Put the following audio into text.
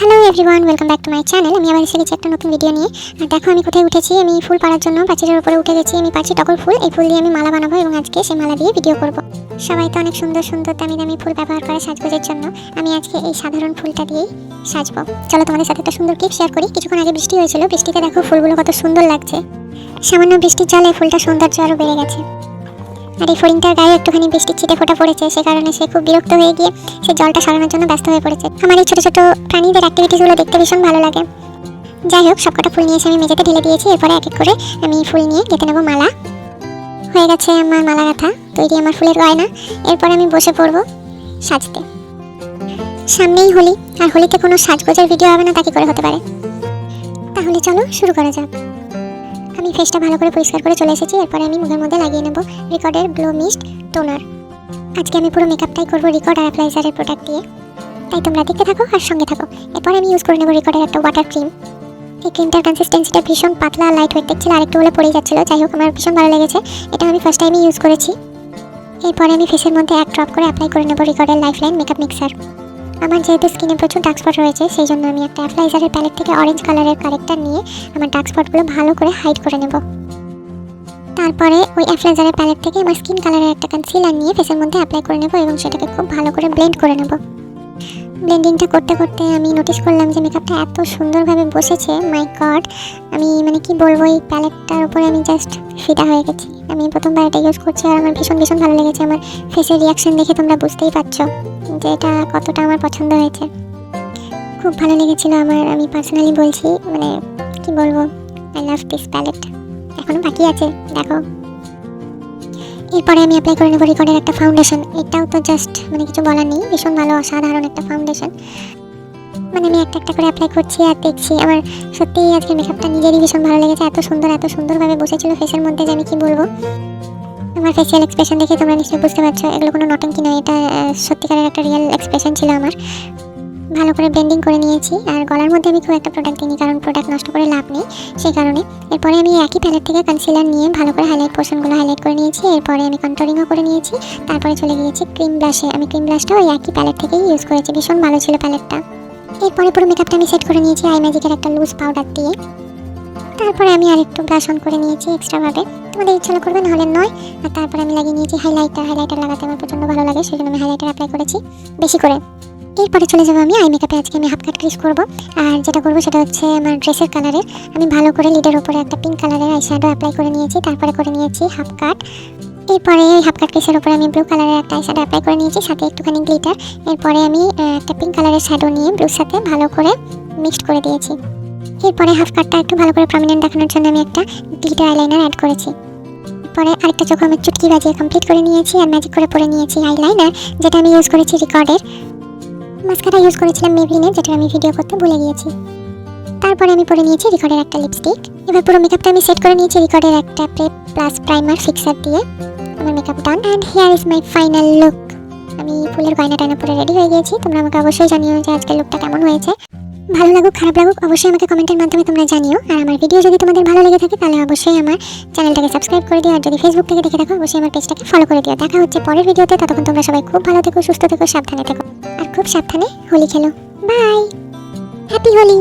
Hello everyone, welcome back to my channel. আমি আবার এসে গেছি একটা নতুন ভিডিও নিয়ে। আর দেখো আমি কোথায় উঠেছি। আমি ফুল পাড়ার জন্য পাঁচিলের উপরে উঠে গেছি। আমি পারছি টগর ফুল, এই ফুল দিয়ে আমি মালা বানাবো এবং আজকে সেই মালা দিয়ে ভিডিও করব। সবাই তো অনেক সুন্দর সুন্দর দামি দামি ফুল ব্যবহার করে সাজগোজের জন্য। আমি আজকে এই সাধারণ ফুলটা দিয়েই সাজবো। চলো তোমাদের সাথে একটা সুন্দর ক্লিপ শেয়ার করি। কিছুক্ষণ আগে বৃষ্টি হয়েছিল, বৃষ্টিতে দেখো ফুলগুলো কত সুন্দর লাগছে। সামান্য বৃষ্টির জলে ফুলটা সৌন্দর্য আরও বেড়ে গেছে। আর এই ফড়িংটার গায়ে একটুখানি বৃষ্টির ছিটে ফোঁটা পড়েছে, সে কারণে সে খুব বিরক্ত হয়ে গিয়ে সে জলটা সরানোর জন্য ব্যস্ত হয়ে পড়েছে। আমার এই ছোটো ছোটো প্রাণীদের অ্যাক্টিভিটিসগুলো দেখতে ভীষণ ভালো লাগে। যাই হোক, সবকটা ফুল নিয়ে এসে আমি মেঝেতে ঢেলে দিয়েছি। এরপরে এক এক করে আমি ফুল নিয়ে গেঁথে নেবো মালা। হয়ে গেছে আমার মালা গাঁথা, তৈরি আমার ফুলের গয়না। এরপরে আমি বসে পড়বো সাজতে। সামনেই হোলি, আর হোলিতে কোনো সাজগোজের ভিডিও হবে না তা কি করে হতে পারে। তাহলে চলো শুরু করা যাক। আমি ফেসটা ভালো করে পরিষ্কার করে চলে এসেছি। এরপরে আমি মুখের মধ্যে লাগিয়ে নেব রিকর্ডের গ্লো মিস্ট টোনার। আজকে আমি পুরো মেকআপটাই করবো রিকর্ড আর অ্যাপ্লাইজারের প্রোডাক্ট দিয়ে, তাই তোমরা দেখতে থাকো আর সঙ্গে থাকো। এরপরে আমি ইউজ করে নেব রিকর্ডের একটা ওয়াটার ক্রিম। এই ক্রিমটার কনসিস্টেন্সিটা ভীষণ পাতলা লাইট ওয়েট দেখছিল, আর একটু হলে পড়ে যাচ্ছিলো। যাই হোক, আমার ভীষণ ভালো লেগেছে। এটা আমি ফার্স্ট টাইমই ইউজ করেছি। এরপরে আমি ফেসের মধ্যে এক ড্রপ করে অ্যাপ্লাই করে নেব রিকর্ডের লাইফলাইন মেকআপ মিক্সার। আমার যেহেতু স্কিনে প্রচুর ডার্ক স্পট রয়েছে, সেই জন্য আমি একটা অ্যাপ্লাইজারের প্যালেট থেকে অরেঞ্জ কালারের কারেক্টার নিয়ে আমার ডার্ক স্পটগুলো ভালো করে হাইড করে নেব। তারপরে ওই অ্যাপ্লাইজারের প্যালেট থেকে আমার স্কিন কালারের একটা কনসিলার নিয়ে ফেসের মধ্যে অ্যাপ্লাই করে নেব এবং সেটাকে খুব ভালো করে ব্লেন্ড করে নেব। ব্লেন্ডিংটা করতে করতে আমি নোটিস করলাম যে মেকআপটা এত সুন্দরভাবে বসেছে, মাই গড। আমি কি বলবো, এই প্যালেটটার উপরে আমি জাস্ট ফিদা হয়ে গেছি। আমি প্রথমবার এটা ইউজ করছি আর আমার ভীষণ ভীষণ ভালো লেগেছে। আমার ফেসের রিয়াকশন দেখে তোমরা বুঝতেই পারছো যে এটা কতটা আমার পছন্দ হয়েছে। খুব ভালো লেগেছিলো আমার। আমি পার্সোনালি বলছি, কি বলবো, আই লাভ দিস প্যালেট। এখনো বাকি আছে, দেখো। এরপরে আমি অ্যাপ্লাই করে নেব রিকর্ডের একটা ফাউন্ডেশন। এটাও তো জাস্ট কিছু বলার নেই, ভীষণ ভালো অসাধারণ একটা ফাউন্ডেশন। আমি একটা একটা করে অ্যাপ্লাই করছি আর দেখছি। আমার সত্যিই আজকে মেকআপটা নিজেরই ভীষণ ভালো লেগেছে। এত সুন্দরভাবে বসেছিল ফেসের মধ্যে যে আমি কি বলবো। আমার ফেসিয়াল এক্সপ্রেশন দেখে তোমরা নিশ্চয়ই বুঝতে পারছো এগুলো কোনো নটঙ্কি নয়, এটা সত্যিকারের একটা রিয়েল এক্সপ্রেশন ছিল আমার। ভালো করে ব্লেন্ডিং করে নিয়েছি। আর গলার মধ্যে আমি খুব একটা প্রোডাক্ট দিইনি, কারণ প্রোডাক্ট নষ্ট করে লাভ নেই, সেই কারণে। এরপরে আমি একই প্যালেট থেকে কনসিলার নিয়ে ভালো করে হাইলাইট পোর্শনগুলো হাইলাইট করে নিয়েছি। এরপরে আমি কন্ট্রোলিংও করে নিয়েছি। তারপরে চলে গিয়েছি ক্রিম ব্লাশে। আমি ক্রিম ব্লাশটাও ওই একই প্যালেট থেকেই ইউজ করেছি, ভীষণ ভালো ছিল প্যালেটটা। এরপরে পুরো মেকআপটা আমি সেট করে নিয়েছি আই ম্যাজিকের একটা লুজ পাউডার দিয়ে। তারপরে আমি আরেকটু ব্লাশ অন করে নিয়েছি এক্সট্রাভাবে, তোমাদের ইচ্ছা করবে নাহলে নয়। আর তারপরে আমি লাগিয়ে নিয়েছি হাইলাইটার লাগাতে আমার প্রচণ্ড ভালো লাগে, সেই জন্য আমি হাইলাইটার অ্যাপ্লাই করেছি বেশি করে। এরপরে চলে যাবো আমি আই মেকআপে। আজকে আমি হাফ কাট ক্রিজ করবো। আর যেটা করবো সেটা হচ্ছে আমার ড্রেসের কালারের। আমি ভালো করে লিডের উপরে একটা পিঙ্ক কালারের আই শ্যাডো অ্যাপ্লাই করে নিয়েছি। তারপরে করে নিয়েছি হাফ কাট। এরপরে এই হাফ কাট ক্রিজের উপরে আমি ব্লু কালারের একটা আই শ্যাডো অ্যাপ্লাই করে নিয়েছি, সাথে একটুখানি গ্লিটার। এরপরে আমি একটা পিঙ্ক কালারের শ্যাডো নিয়ে ব্লুর সাথে ভালো করে মিক্সড করে দিয়েছি। এরপরে হাফ কাটটা একটু ভালো করে প্রমিনেন্ট দেখানোর জন্য আমি একটা গ্লিটার আইলাইনার অ্যাড করেছি। পরে আরেকটা চোখ আমি চুটকি বাজিয়ে কমপ্লিট করে নিয়েছি আর ম্যাজিক করে পরে নিয়েছি আইলাইনার, যেটা আমি ইউজ করেছি রিকর্ডের। মাস্কারা ইউজ করেছিলাম মেবলিনের, যেটা আমি ভিডিও করতে ভুলে গিয়েছি। তারপরে আমি পরে নিয়েছি রিকর্ডের একটা লিপস্টিক। এবার পুরো মেকআপটা আমি সেট করে নিয়েছি রিকর্ডের একটা প্রেপ প্লাস প্রাইমার ফিক্সার দিয়ে। আমার makeup done and here is my final look. আমি ফুলের গয়না টায়না পরে রেডি হয়ে গিয়েছি। তোমরা আমাকে অবশ্যই জানিও যে আজকের লুকটা কেমন হয়েছে। ভালো লাগুক খারাপ লাগুক অবশ্যই আমাকে কমেন্টের মাধ্যমে তোমরা জানিও। আর আমার ভিডিও যদি তোমাদের ভালো লেগে থাকে তাহলে অবশ্যই আমার চ্যানেলটাকে সাবস্ক্রাইব করে দিও। আর যদি ফেসবুক থেকে দেখে থাকো অবশ্যই আমার পেজটাকে ফলো করে দিও। দেখা হচ্ছে পরের ভিডিওতে। ততক্ষণ তোমরা সবাই খুব ভালো থেকো, সুস্থ থেকো, সাবধানে থেকো। আর খুব সাবধানে হোলি খেলো। Bye, happy Holi.